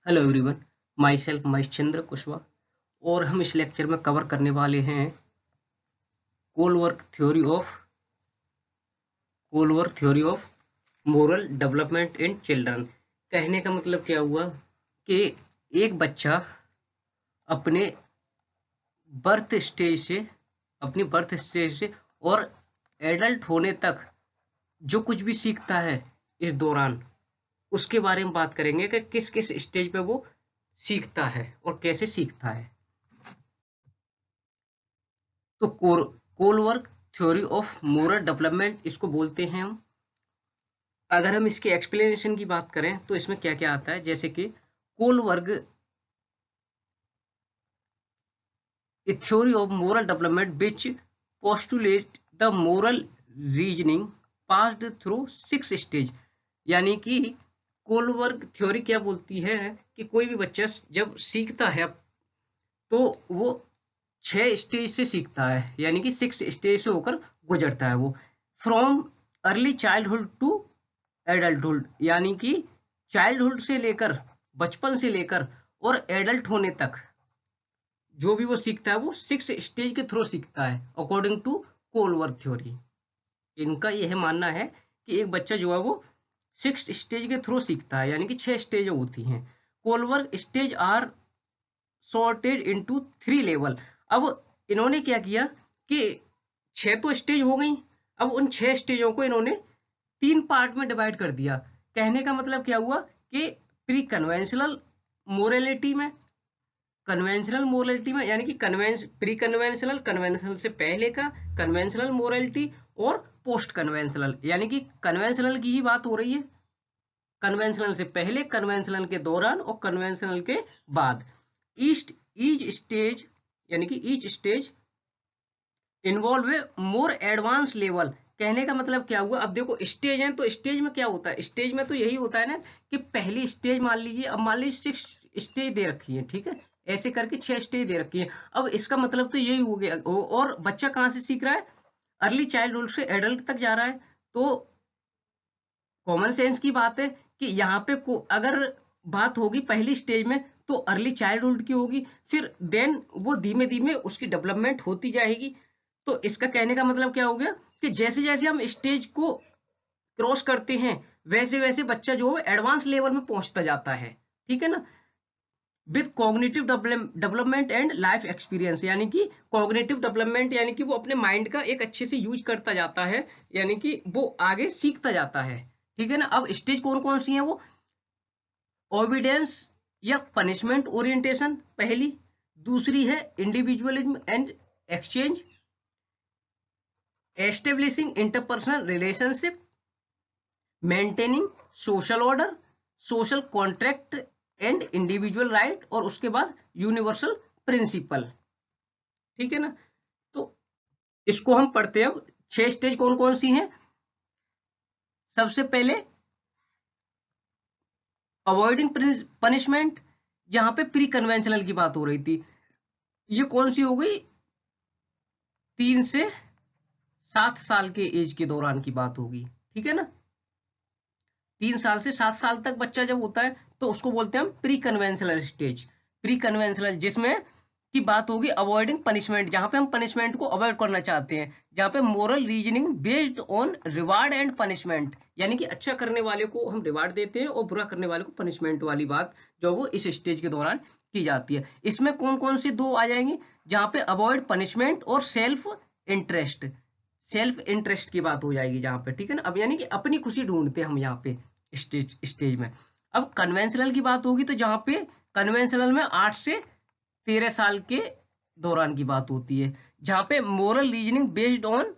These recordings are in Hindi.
Hello everyone, my self Mahesh Chandra Kushwaha और हम इस लेक्चर में कवर करने वाले हैं Kohlberg theory of moral development in children. कहने का मतलब क्या हुआ कि एक बच्चा अपने बर्थ स्टेज से और एडल्ट होने तक जो कुछ भी सीखता है इस दौरान, उसके बारे में बात करेंगे कि किस किस स्टेज पे वो सीखता है और कैसे सीखता है। तो कोलवर्क थ्योरी ऑफ मोरल डेवलपमेंट इसको बोलते हैं हम। अगर हम इसके एक्सप्लेनेशन की बात करें तो इसमें क्या क्या आता है, जैसे कि Kohlberg a theory of moral development which postulate the moral reasoning passed through 6 stage. यानी कि कोलवर्क थ्योरी क्या बोलती है कि कोई भी बच्चा जब सीखता है तो वो 6 स्टेज से सीखता है, यानी कि 6 स्टेज से होकर गुजरता है वो। From early childhood to adulthood, यानी कि चाइल्डहुड से लेकर, बचपन से लेकर और एडल्ट होने तक जो भी वो सीखता है वो 6 स्टेज के थ्रू सीखता है अकॉर्डिंग टू कोलवर्क थ्योरी। इनका यह मानना है कि एक बच्चा जो है वो 6 स्टेज के थ्रू सीखता है, यानी कि 6 स्टेज होती हैं। Kohlberg stage are sorted into 3 level. अब इन्होंने क्या किया कि 6 तो स्टेज हो गई, अब उन 6 स्टेजों को इन्होंने 3 पार्ट में डिवाइड कर दिया। कहने का मतलब क्या हुआ कि प्री कन्वेंशनल मोरालिटी में, यानी कि प्री कन्वेंशनल, कन्वेंशनल से पहले का कन्वेंशनल मोरालिटी, और पोस्ट कन्वेंशनल, यानी कि कन्वेंशनल की ही बात हो रही है, कन्वेंशनल से पहले, कन्वेंशनल के दौरान और कन्वेंशनल के बाद। ईच स्टेज, यानी कि ईच स्टेज इन्वॉल्व ए मोर एडवांस लेवल। कहने का मतलब क्या हुआ, अब देखो स्टेज है तो स्टेज में क्या होता है, स्टेज में तो यही होता है ना कि पहली स्टेज मान लीजिए, अब मान लीजिए 6 स्टेज दे रखी है, ठीक है, ऐसे करके 6 स्टेज दे रखी है। अब इसका मतलब तो यही हो गया, और बच्चा कहाँ से सीख रहा है, अर्ली चाइल्डहुड से एडल्ट तक जा रहा है। तो कॉमन सेंस की बात है कि यहाँ पे अगर बात होगी पहली स्टेज में तो अर्ली चाइल्डहुड की होगी, फिर देन वो धीमे धीमे उसकी डेवलपमेंट होती जाएगी। तो इसका कहने का मतलब क्या हो गया कि जैसे जैसे हम स्टेज को क्रॉस करते हैं वैसे वैसे बच्चा जो है एडवांस लेवल में पहुंचता जाता है, ठीक है ना। With cognitive development and life experience, यानी कि कॉग्निटिव डेवलपमेंट यानी कि वो अपने माइंड का एक अच्छे से यूज करता जाता है, यानी कि वो आगे सीखता जाता है, ठीक है ना। अब स्टेज कौन कौन सी है, वो ओबीडियंस या पनिशमेंट ओरिएंटेशन पहली, दूसरी है individualism and exchange, establishing interpersonal relationship, maintaining social order, social contract and individual right, और उसके बाद यूनिवर्सल प्रिंसिपल, ठीक है ना। तो इसको हम पढ़ते हैं। अब 6 स्टेज कौन कौन सी हैं। सबसे पहले अवॉइडिंग पनिशमेंट, जहां पे प्री कन्वेंशनल की बात हो रही थी, ये कौन सी हो गई, 3 से 7 साल के एज के दौरान की बात होगी, ठीक है ना। 3 साल से 7 साल तक बच्चा जब होता है तो उसको बोलते हैं हम pre conventional stage. Pre conventional जिसमें की बात होगी अवॉइडिंग पनिशमेंट, जहां पे हम पनिशमेंट को अवॉइड करना चाहते हैं, जहां पे moral reasoning based on reward and punishment, यानी कि अच्छा करने वाले को हम रिवार्ड देते हैं और बुरा करने वाले को पनिशमेंट वाली बात जो वो इस स्टेज के दौरान की जाती है। इसमें कौन कौन से 2 आ जाएंगे, जहां पे अवॉइड पनिशमेंट और सेल्फ इंटरेस्ट की बात हो जाएगी जहां पे, ठीक है ना। अब यानी कि अपनी खुशी ढूंढते हैं हम यहाँ पे स्टेज में। अब कन्वेंशनल की बात होगी तो जहां पे कन्वेंशनल में 8 से 13 साल के दौरान की बात होती है, जहां पे moral reasoning based on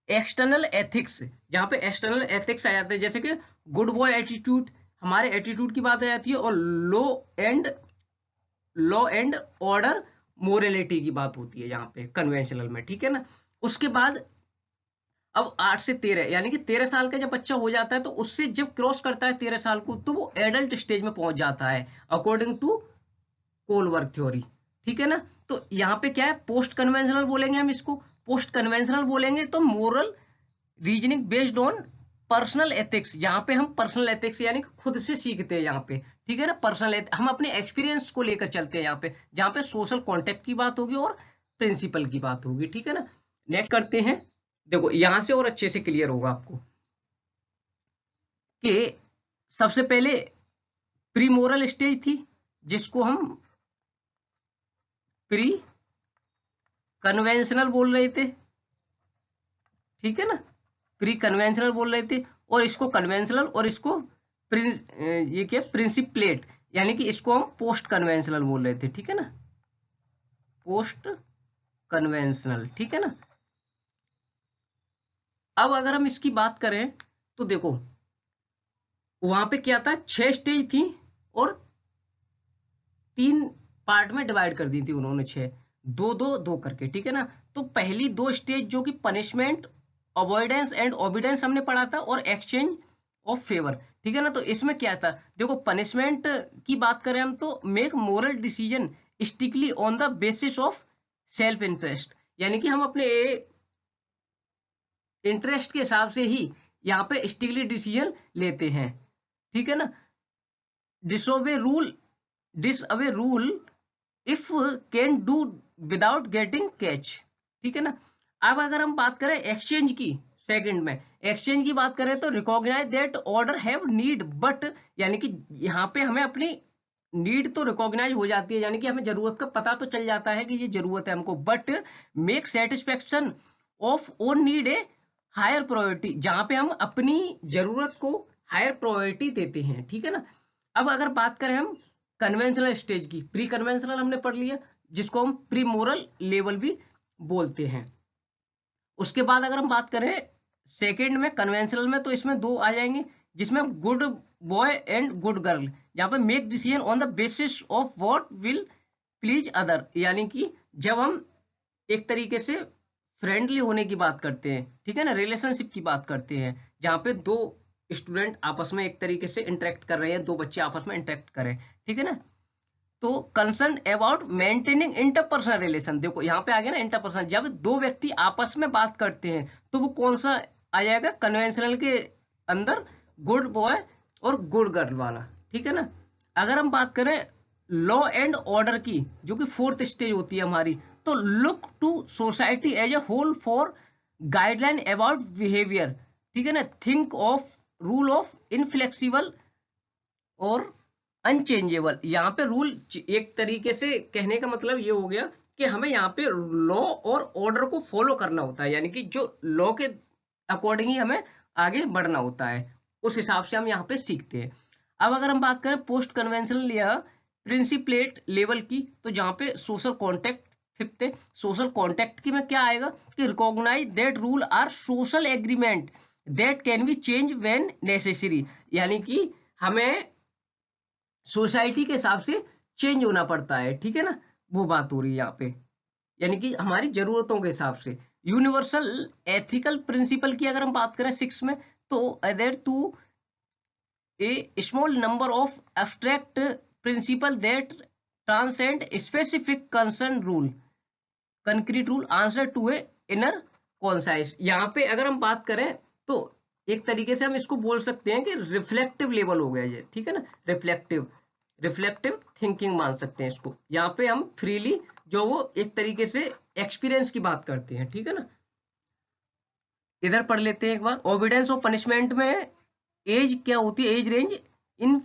external ethics, जहां पे एक्सटर्नल एथिक्स आ जाते हैं, जैसे कि गुड बॉय एटीट्यूड, हमारे एटीट्यूड की बात आ जाती है, और लॉ एंड ऑर्डर मोरलिटी की बात होती है यहाँ पे कन्वेंशनल में, ठीक है ना। उसके बाद अब 8 से 13, यानी कि 13 साल का जब बच्चा हो जाता है तो उससे जब क्रॉस करता है 13 साल को तो वो एडल्ट स्टेज में पहुंच जाता है अकॉर्डिंग टू कोलवर्क थ्योरी, ठीक है ना। तो यहाँ पे क्या है, पोस्ट कन्वेंशनल बोलेंगे हम इसको। पोस्ट कन्वेंशनल बोलेंगे तो moral reasoning based on personal ethics, जहाँ पे हम पर्सनल एथिक्स यानी खुद से सीखते हैं यहाँ पे, ठीक है ना, पर्सनल हम अपने एक्सपीरियंस को लेकर चलते हैं यहाँ पे, जहाँ पे सोशल कॉन्टेक्ट की बात होगी और प्रिंसिपल की बात होगी, ठीक है ना। नेक्स्ट करते हैं, देखो यहाँ से और अच्छे से क्लियर होगा आपको कि सबसे पहले प्री मोरल स्टेज थी, जिसको हम प्री कन्वेंशनल बोल रहे थे, ठीक है ना, प्री कन्वेंशनल बोल रहे थे, और इसको कन्वेंशनल, और इसको ये क्या प्रिंसिपलेट, यानी कि इसको हम पोस्ट कन्वेंशनल बोल रहे थे, ठीक है ना, पोस्ट कन्वेंशनल, ठीक है ना। अब अगर हम इसकी बात करें तो देखो वहां पे क्या था, 6 स्टेज थी और 3 पार्ट में डिवाइड कर दी थी उन्होंने, 6 2 2 2 करके, ठीक है ना। तो पहली 2 स्टेज जो कि पनिशमेंट, अवॉइडेंस एंड ओबीडेंस हमने पढ़ा था, और एक्सचेंज ऑफ फेवर, ठीक है ना। तो इसमें क्या था, देखो पनिशमेंट की बात करें हम तो make moral decision strictly on the basis of self interest, यानी कि हम अपने इंटरेस्ट के हिसाब से ही यहाँ पे स्ट्रिक्टली डिसीजन लेते हैं, ठीक है ना। Disobey rule if can do without getting catch, ठीक है ना। अब अगर हम बात करें एक्सचेंज की, सेकंड में एक्सचेंज की बात करें तो recognise that order have need but, यानी कि यहाँ पे हमें अपनी नीड तो रिकॉग्नाइज हो जाती है, यानी कि हमें जरूरत का पता तो चल जाता है कि ये जरूरत है हमको, but make satisfaction of own need a higher priority, जहां पे हम अपनी जरूरत को हायर प्रायोरिटी देते हैं, ठीक है ना। अब अगर बात करें हम कन्वेंशनल स्टेज की, प्री कन्वेंशनल हमने पढ़ लिया, जिसको हम प्री मोरल लेवल भी बोलते हैं। उसके बाद अगर हम बात करें सेकेंड में कन्वेंशनल में, तो इसमें 2 आ जाएंगे, जिसमें good boy and good girl, जहां पे make decision on the basis of what will please other, यानी कि जब हम एक तरीके से फ्रेंडली होने की बात करते हैं, ठीक है ना, रिलेशनशिप की बात करते हैं, जहां पे 2 स्टूडेंट आपस में एक तरीके से इंटरेक्ट कर रहे हैं, 2 बच्चे आपस में इंटरेक्ट करें, ठीक है ना। तो concern about maintaining interpersonal relation, देखो यहाँ पे आ गया ना इंटरपर्सनल, जब 2 व्यक्ति आपस में बात करते हैं तो वो कौन सा आ जाएगा कन्वेंशनल के अंदर, गुड बॉय और गुड गर्ल वाला, ठीक है ना। अगर हम बात करें लॉ एंड ऑर्डर की, जो कि 4th स्टेज होती है हमारी, तो look to society as a whole for guideline about behaviour, ठीक है ना, think of rule of inflexible और अनचेंजेबल। यहाँ पे रूल एक तरीके से कहने का मतलब ये हो गया कि हमें यहाँ पे लॉ और ऑर्डर को फॉलो करना होता है, यानी कि जो लॉ के अकॉर्डिंग ही हमें आगे बढ़ना होता है, उस हिसाब से हम यहाँ पे सीखते हैं। अब अगर हम बात करें पोस्ट कन्वेंशनल या प्रिंसिपलेट लेवल की, तो जहाँ पे social contact, 5th social contact की में क्या आएगा कि recognise that rule are social agreement that can be change when necessary, यानी कि हमें सोसाइटी के हिसाब से चेंज होना पड़ता है, ठीक है ना, वो बात हो रही है यहाँ पे, यानी कि हमारी जरूरतों के हिसाब से। यूनिवर्सल एथिकल प्रिंसिपल की अगर हम बात करें 6 में, तो other to a small number of abstract principle that transcend specific concern rule concrete rule answer to a inner concise. यहाँ पे अगर हम बात करें तो एक तरीके से हम इसको बोल सकते हैं कि रिफ्लेक्टिव लेवल हो गया ये, ठीक है ना, रिफ्लेक्टिव थिंकिंग मान सकते हैं इसको। यहाँ पे हम फ्रीली जो वो एक तरीके से एक्सपीरियंस की बात करते हैं, ठीक है ना। इधर पढ़ लेते हैं एक बार, ओबीडियंस और पनिशमेंट में एज क्या होती है, एज रेंज इन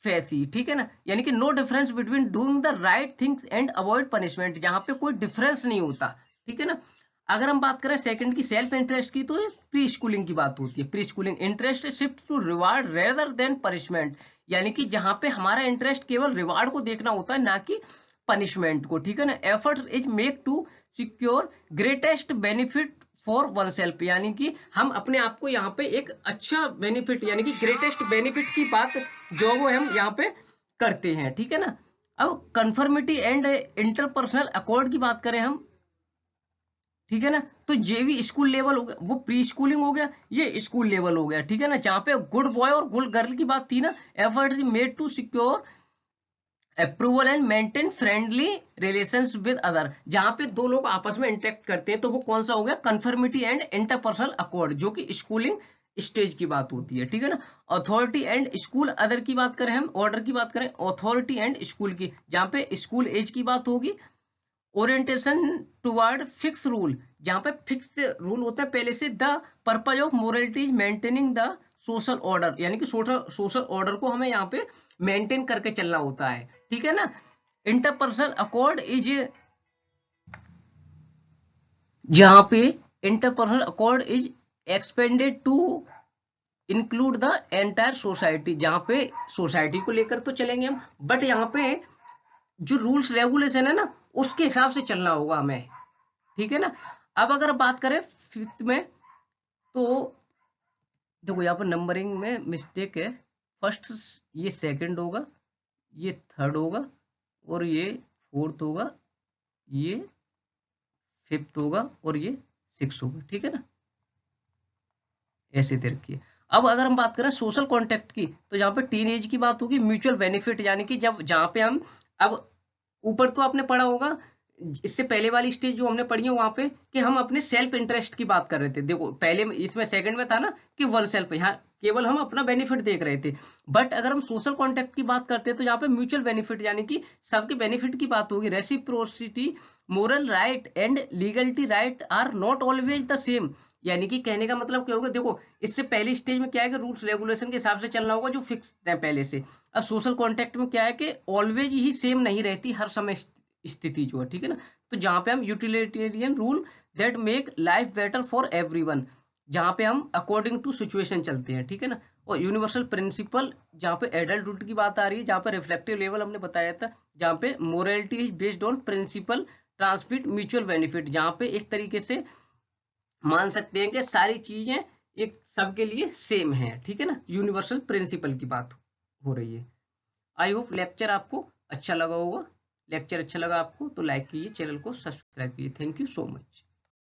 फैसी, ठीक है ना, यानी कि no difference between doing the right things and avoid punishment, जहां पे कोई डिफरेंस नहीं होता, ठीक है ना। अगर हम बात करें सेकंड की सेल्फ इंटरेस्ट की, तो प्री स्कूलिंग की बात होती है, pre schooling interest shift to reward rather than punishment, यानी कि जहां पे हमारा इंटरेस्ट केवल रिवार्ड को देखना होता है, ना कि पनिशमेंट को, ठीक है ना। Effort is make to secure greatest benefit for oneself, यानी कि हम अपने आप को यहाँ पे एक अच्छा बेनिफिट, यानी कि ग्रेटेस्ट बेनिफिट की बात जो वो हम यहाँ पे करते हैं, ठीक है ना। अब कंफर्मिटी एंड इंटरपर्सनल अकॉर्ड की बात करें हम, ठीक है ना, तो ये भी स्कूल लेवल हो गया, वो प्री स्कूलिंग हो गया, ये स्कूल लेवल हो गया, ठीक है ना। जहाँ पे गुड बॉय और गुड गर्ल की बात थी ना, effort is made to secure approval and maintain friendly relations with other, जहां पे 2 लोग आपस में इंटरेक्ट करते हैं, तो वो कौन सा हो गया, कंफर्मिटी एंड इंटरपर्सनल अकॉर्ड, जो कि स्कूलिंग स्टेज की बात होती है, ठीक है ना। अथॉरिटी एंड स्कूल अदर की बात करें, हम ऑर्डर की बात करें, अथॉरिटी एंड स्कूल की, जहाँ पे स्कूल एज की बात होगी। ओरिएंटेशन टुवर्ड फिक्स रूल, जहाँ पे फिक्स रूल होता है पहले से। The purpose of morality is maintaining the social order, यानी कि सोशल ऑर्डर को हमें यहाँ पे मेंटेन करके चलना होता है, ठीक है ना। इंटरपर्सनल अकॉर्ड इज, जहाँ पे interpersonal accord is expanded to include the entire society, जहाँ पे सोसाइटी को लेकर तो चलेंगे हम, बट यहाँ पे जो रूल्स रेगुलेशन है ना उसके हिसाब से चलना होगा हमें, ठीक है ना। अब अगर बात करें फिफ्थ में, तो देखो यहाँ पर नंबरिंग में मिस्टेक है। फर्स्ट, ये सेकंड होगा, ये थर्ड होगा, और ये फोर्थ होगा, ये फिफ्थ होगा, और ये सिक्स होगा, ठीक है ना। ऐसे दे रखी है। अब अगर हम बात करें सोशल कॉन्टेक्ट की, तो यहाँ पे टीन एज की बात होगी, म्यूचुअल बेनिफिट, यानी कि जब जहाँ पे हम, अब ऊपर तो आपने पढ़ा होगा, इससे पहले वाली स्टेज जो हमने पढ़ी है वहां पे, कि हम अपने सेल्फ इंटरेस्ट की बात कर रहे थे। देखो पहले इसमें सेकंड में था ना कि वन सेल्फ, यहाँ केवल हम अपना बेनिफिट देख रहे थे। बट अगर हम सोशल कॉन्टेक्ट की बात करते हैं तो यहाँ पे म्यूचुअल बेनिफिट, यानी कि सबके बेनिफिट की बात होगी। Reciprocity, moral right and legality right are not always the same, यानी कि कहने का मतलब क्या होगा, देखो इससे पहली स्टेज में क्या है कि रूल्स रेगुलेशन के हिसाब से चलना होगा जो फिक्स है पहले से। अब सोशल कॉन्टेक्ट में क्या है कि ऑलवेज ही सेम नहीं रहती हर समय स्थिति जो है, ठीक है ना। तो जहां पे हम utilitarian rule that make life better for everyone, जहां पे हम अकॉर्डिंग टू सिचुएशन चलते हैं, ठीक है ना। और यूनिवर्सल प्रिंसिपल, जहां पे एडल्टहुड की बात आ रही है, जहां पे रिफ्लेक्टिव लेवल हमने बताया था, जहां पे morality is based on principle transmit mutual benefit, जहां पे एक तरीके से मान सकते हैं कि सारी चीजें एक सबके लिए सेम है, ठीक है ना। यूनिवर्सल प्रिंसिपल की बात हो रही है। आई होप लेक्चर आपको अच्छा लगा होगा। लेक्चर अच्छा लगा आपको तो लाइक कीजिए, चैनल को सब्सक्राइब कीजिए। Thank you so much.